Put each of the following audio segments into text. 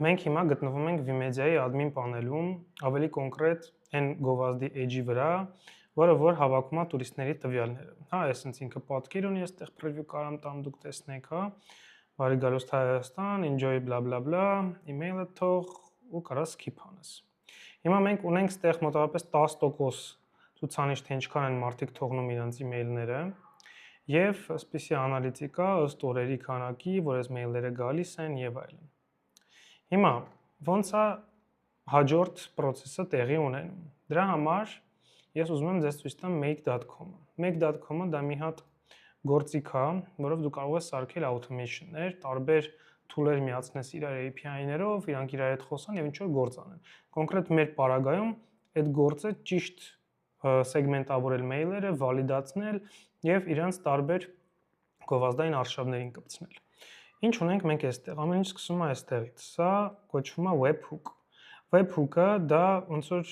Մենք հիմա գտնվում ենք Vimedia-ի admin պանելում, ավելի կոնկրետ այն գովազդի edge-ի վրա, որը որ հավաքում է տուրիստների տվյալները։ Հա, այսինքն ինքը պատկեր ունի, այստեղ preview կարամ տամ դուք տեսնեք, հա։ Բարի գալուստ Հայաստան, enjoy bla bla bla, email-ը թող ու կարա skip անես։ Հիմա մենք ունենք այստեղ մոտավորապես 10% ցուցանիշ, թե ինչքան են մարդիկ թողնում իրենց email-ները, եւ այսպիսի անալիտիկա ըստ օրերի քանակի, որ այս mail-ները գալիս են եւ այլն։ Հիմա ոնց է հաջորդ process-ը տեղի ունենում։ Դրա համար ես ուզում եմ ձեզ ցույց տամ make.com-ը։ Make.com-ը դա մի հատ գործիք է, որով դու կարող ես սարքել automation-ներ, տարբեր tool-եր միացնես իրար API-ներով, իրանք իրար հետ խոսան եւ ինչ որ գործ անեն։ Կոնկրետ մեր պարագայում այդ գործը ճիշտ սեգմենտավորել մեյլերը, վալիդացնել եւ իրանց տարբեր գովազդային արշավներին կպցնել։ Ինչ ունենք մենք այստեղ։ Ամեն ինչ սկսում է այստեղից։ Սա կոչվում է webhook։ Webhook-ը դա ոնց որ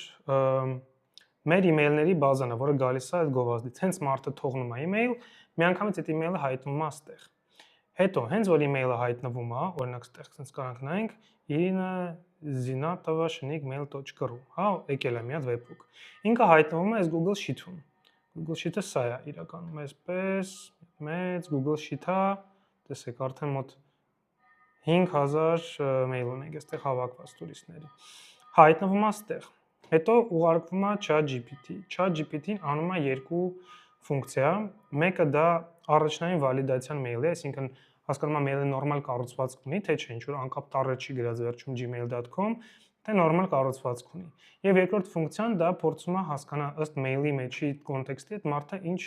մեր email-ների բազան է, որը գալիս է այդ գովազդից։ Հենց մարդը թողնում է email, միանգամից այդ email-ը հայտնվում է այստեղ։ Հետո, հենց որ email-ը հայտնվում է, օրինակ այստեղ sense կարանք նայենք Irina Zinatova shnik.mail.ru, հա, եկել է մի հատ webhook։ Ինքը հայտնվում է այս Google Sheet-ում։ Google Sheet-ը սա է իրականում, այսպես մեծ Google Sheet-ը, տեսեք, արդեն մոտ 5000 մեյլ ունենք այստեղ հավաքված տուրիստների։ Հայտնվում է այստեղ։ Հետո ուղարկվում է ChatGPT։ ChatGPT-ն անում է երկու ֆունկցիա։ Մեկը դա առաջնային վալիդացիան մեյլի է, այսինքն հասկանում է մեյլը նորմալ կառուցվածք ունի, թե չէ, ինչ որ անկապ տառը չի գրած վերջում gmail.com, թե նորմալ կառուցվածք ունի։ Եվ երկրորդ ֆունկցիան դա փորձում է հասկանալ ըստ մեյլի մեջի կոնտեքստի այդ մարդը ինչ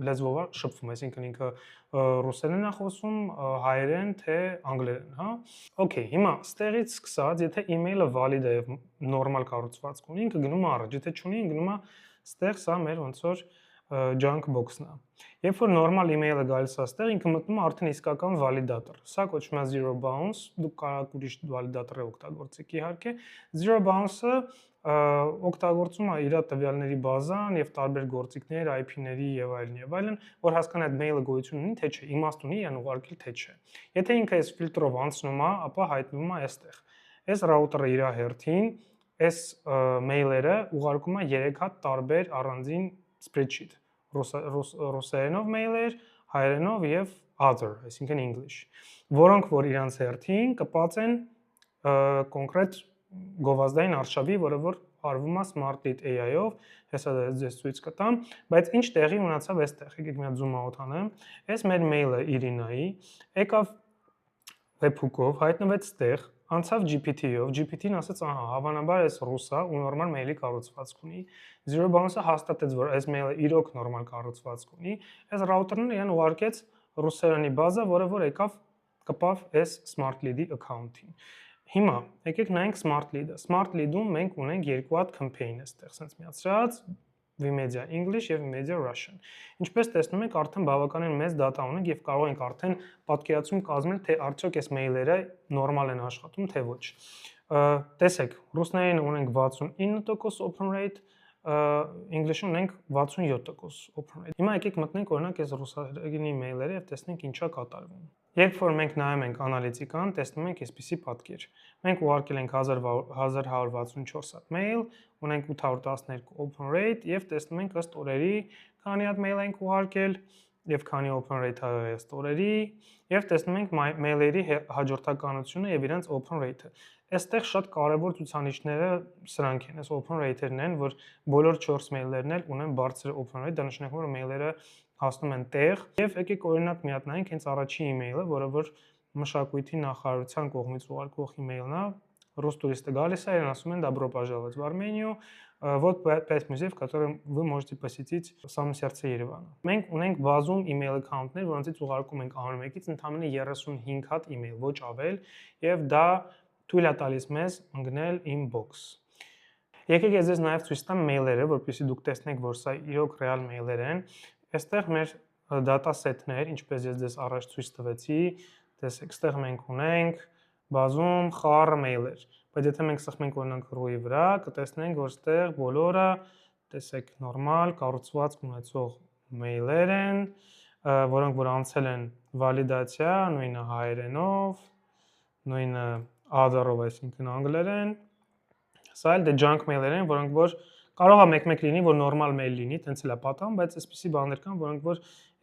լեզվով է շփվում, այսինքն ինքը ռուսերեն է խոսում, հայերեն, թե անգլերեն, հա։ Okay, հիմա ստեղից սկսած, եթե email-ը valid է եւ նորմալ կառուցվածք ունի, ինքը գնում է առաջ, եթե չունի, գնում է ստեղ, սա մեր ոնց որ junk box-ն է։ Երբ որ նորմալ email-ը գալիս է այստեղ, ինքը մտնում է արդեն իսկական վալիդատոր։ Սա կոչվում է zero bounce, դուք կարող ուրիշ վալիդատոր օգտագործեք իհարկե։ Zero bounce-ը օգտագործում է իր տվյալների բազան եւ տարբեր գործիքներ, IP-ների եւ այլն, որ հասկանա այդ mail-ը գոյություն ունի, թե չէ, իմաստ ունի իրան ուղարկել, թե չէ։ Եթե ինքը այս ֆիլտրով անցնում է, ապա հայտնվում է այստեղ։ Այս ռաուտերը իր հերթին այս mail-երը ուղարկում է 3 հատ տարբեր առանձին spreadsheet, ռուսերենով mail-եր, հայերենով եւ other, այսինքն English, որոնք որ իրանց հերթին կպած են կոնկրետ գովազդային արշավի, որը որ արվում է Smart Lead AI-ով, հեսա ձեզ ցույց կտամ, բայց ինչ տեղի ունեցավ այստեղ, եկեք մի հատ zoom out անեմ, այս մեր mail-ը Իրինայի եկավ webhook-ով, հայտնվեց այստեղ, անցավ GPT-ով, GPT-ն ասաց, ահա, հավանաբար այս ռուսա ու նորմալ մեյլի կառուցվածք ունի։ Zero bounce-ը հաստատեց, որ այս մեյլը իրոք նորմալ կառուցվածք ունի։ Այս ռաուտերն իրան ուղարկեց ռուսերենի բազա, որը որ եկավ կպավ այս Smart Lead-ի account-ին։ Հիմա եկեք նայենք Smart Lead-ը։ Smart Lead-ում մենք ունենք երկու հատ campaign այստեղ, sense միացրած Vimedia English եւ Vimedia Russian։ Ինչպես տեսնում եք, արդեն բավականին մեծ data ունենք եւ կարող ենք արդեն պատկերացում կազմել, թե արդյոք այս մեյլերը նորմալ են աշխատում, թե ոչ։ Տեսեք, ռուսերեն ունենք 69% open rate, English-ում ունենք 67% open rate։ Հիմա եկեք մտնենք օրինակ այս ռուսերենի մեյլերը եւ տեսնենք ինչա կատարվում։ Երբ որ մենք նայում ենք անալիտիկան, տեսնում ենք այսպիսի պատկեր։ Մենք ուղարկել ենք 1164 հատ մեյլ, ունենք 812 open rate եւ տեսնում ենք ըստ օրերի քանի հատ մեյլ ենք ուղարկել եւ քանի open rate-ը ըստ օրերի եւ տեսնում ենք մեյլերի հաջորդականությունը եւ իրենց open rate-ը։ Այստեղ շատ կարևոր ցուցանիշները սրանք են, այս open rate-երն են, որ բոլոր 4 մեյլերն էլ ունեն բարձր open rate, դա նշանակում է որ մեյլերը հասնում են տեղ եւ եկեք օրինակ մի հատ նայենք հենց առաջի email-ը, որը որ մշակույթի նախարարության կողմից ուղարկվող email-ն է, ռուս տուրիստը գալիս է, իրեն ասում են добро пожаловать в Армению, вот 5 музеев, которые вы можете посетить в самом сердце Երևանը։ Մենք ունենք բազում email account-ներ, որոնցից ուղարկում ենք ամեն մեկից ընդամենը 35 հատ email, ոչ ավել, եւ դա թույլ է տալիս մեզ ընկնել inbox։ Եկեք ես ձեզ նաև ցույց տամ մեյլերը, որպեսզի դուք տեսնեք, որ սա իրոք ռեալ մեյլեր են։ Այստեղ մեր data set-ներ, ինչպես ես ձեզ առաջ ցույց տվեցի, տեսեք, այստեղ մենք ունենք բազում խառը մեյլեր, բայց եթե մենք սխմենք օրինակ row-ի վրա, կտեսնենք, որ այստեղ բոլորը, տեսեք, նորմալ կառուցվածք ունեցող մեյլեր են, որոնք որ անցել են վալիդացիա, նույնը հայերենով, նույնը other-ով, այսինքն անգլերեն, սա էլ դե junk mail-եր են, որոնք որ կարող է մեկ-մեկ լինի, որ normal mail լինի, տենց էլ է պատահում, բայց այսպիսի բաներ կան, որոնք որ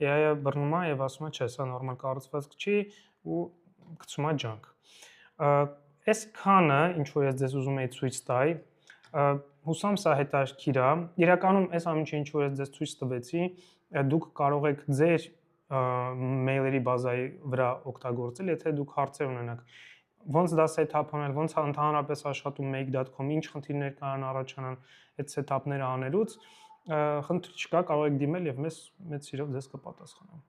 AI-ը բռնում է եւ ասում է, չէ, սա նորմալ կառուցվածք չի ու գցում է junk։ Այս քանը, ինչ որ ես ձեզ ուզում եի ցույց տալ, հուսամ սա հետաքրքիր է։ Իրականում այս ամենը ինչ որ ես ձեզ ցույց տվեցի, դուք կարող եք ձեր մեյլերի բազայի վրա օգտագործել, եթե դուք հարցեր ունենաք ոնց դա set-up անել, ոնց ընդհանրապես աշխատում make.com, ինչ խնդիրներ կան առաջանան այդ set-up-ները անելուց, խնդիր չկա, կարող եք դիմել եւ մեծ սիրով ձեզ կպատասխանեմ։